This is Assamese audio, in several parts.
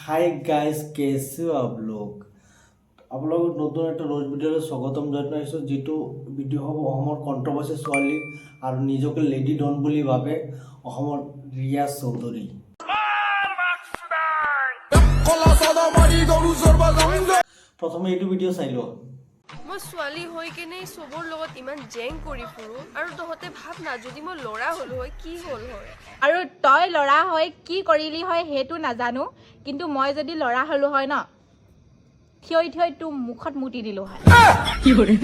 हाय गाइस कैसे हो आप लोग নতুন একটা ৰোজ ভিডিওলৈ স্বাগতম জনাইছোঁ যেটো ভিডিও হ'ব অসমৰ কন্ট্ৰভাৰ্সি ছোৱালী আৰু নিজকে লেডি ডন বুলি ভাবে অসমৰ ৰিয়া চৌধুৰী প্ৰথমে এইটো ভিডিও চাই লও মই ছোৱালী হৈ কেনে সবৰ লগত ইমান জেং কৰি ফুৰো আৰু তহতে ভাব না যদি মই লৰা হলো হয় কি হল হয় আৰু তই লৰা হয় কি কৰিলি হয় হেতু নাজানো কিন্তু মই যদি লৰা হলো হয় ন থিয়ই থিয়ই তো মুখত মুতি দিলো হয় কি কৰে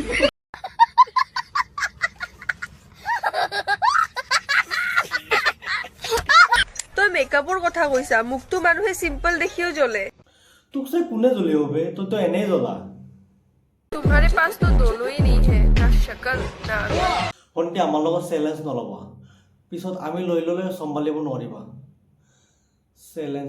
তই মেকআপৰ কথা কৈছা মুখটো মানুহে সিম্পল দেখিও জ্বলে তোক চাই কোনে জ্বলি হবে তই তো এনেই জ্বলা तुम्हारे पास तो दोनों ही नहीं है ना शक्ल ना ভণ্টি আমাৰ লগত চেলেঞ্জ নল'বা পিছত আমি লৈ ল'লে চম্ভালিব নোৱাৰিবা চেলেঞ্জ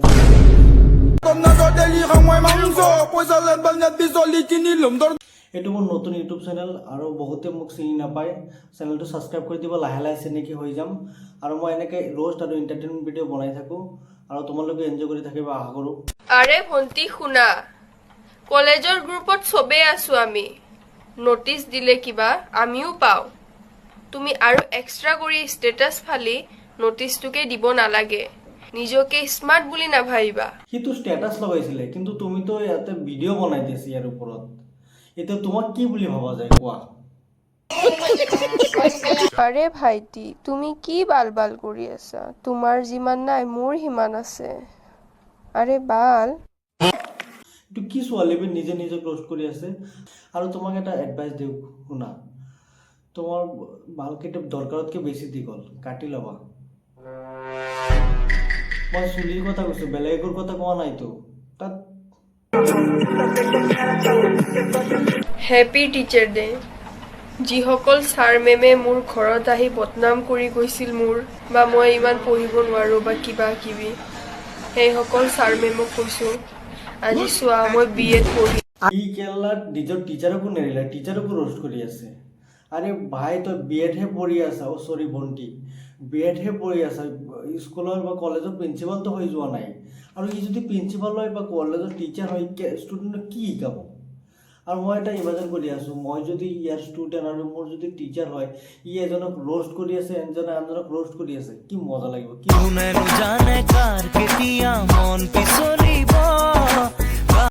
এইটো মোৰ নতুন ইউটিউব চেনেল আৰু বহুতে মোক চিনি নাপায় চেনেলটো ছাবস্ক্ৰাইব কৰি দিব লাহে লাহে চিনাকি হৈ যাম আৰু মই এনেকৈ ৰোষ্ট আৰু এণ্টাৰটেইনমেণ্ট ভিডিঅ' বনাই থাকোঁ আৰু তোমালোকে এনজয় কৰি থাকিবা আশা কৰোঁ আৰে ভন্টি শুনা কলেজৰ গ্ৰুপত সবে আছো আমি নোটিস দিলে কিবা আমিও পাও তুমি আৰু এক্সট্ৰা কৰি ষ্টেটাস ফালি নোটিসটোকে দিব নালাগে নিজকে স্মার্ট বুলি নাভাবিবা সিটো ষ্টেটাস লগাইছিলে কিন্তু তুমি তো ইয়াতে ভিডিঅ' বনাই দিছি ইয়াৰ ওপৰত এতিয়া তোমাক কি বুলি ভাবা যায় কোৱা আৰে ভাইটি তুমি কি বাল কৰি আছা তোমাৰ যিমান নাই মোৰ হিমান আছে আৰে বাল এইটো কি ছোৱালীবে নিজে নিজে ক্লোজ কৰি আছে আৰু তোমাক এটা এডভাইচ দিওঁ শুনা তোমাৰ বালকেইটা দৰকাৰতকৈ বেছি দীঘল কাটি ল'বা মই চুলিৰ কথা কৈছোঁ বেলেগৰ কথা কোৱা নাইতো তাত হ্যাপি টিচাৰ ডে যিসকল ছাৰ মেমে মোৰ ঘৰত আহি বদনাম কৰি গৈছিল মোৰ বা মই ইমান পঢ়িব নোৱাৰো বা কিবা কিবি সেইসকল ছাৰ মেমক কৈছো আজি চোৱা মই বিএড পঢ়ি ই কেৰেলাত নিজৰ টিচাৰকো নেৰিলে টিচাৰকো ৰোষ্ট কৰি আছে আৰে ভাই তই বিএডহে পঢ়ি আছা অ' চৰি ভণ্টি বিএডহে পঢ়ি আছা স্কুলৰ বা কলেজৰ প্ৰিন্সিপালটো হৈ যোৱা নাই আৰু ই যদি প্ৰিন্সিপাল হয় বা কলেজৰ টিচাৰ হয় ষ্টুডেণ্টক কি শিকাব আৰু মই এটা ইমাজিন কৰি আছোঁ মই যদি ইয়াৰ ষ্টুডেণ্ট আৰু মোৰ যদি টিচাৰ হয় ই এজনক ৰোষ্ট কৰি আছে এজনে আনজনক ৰোষ্ট কৰি আছে কি মজা লাগিব কি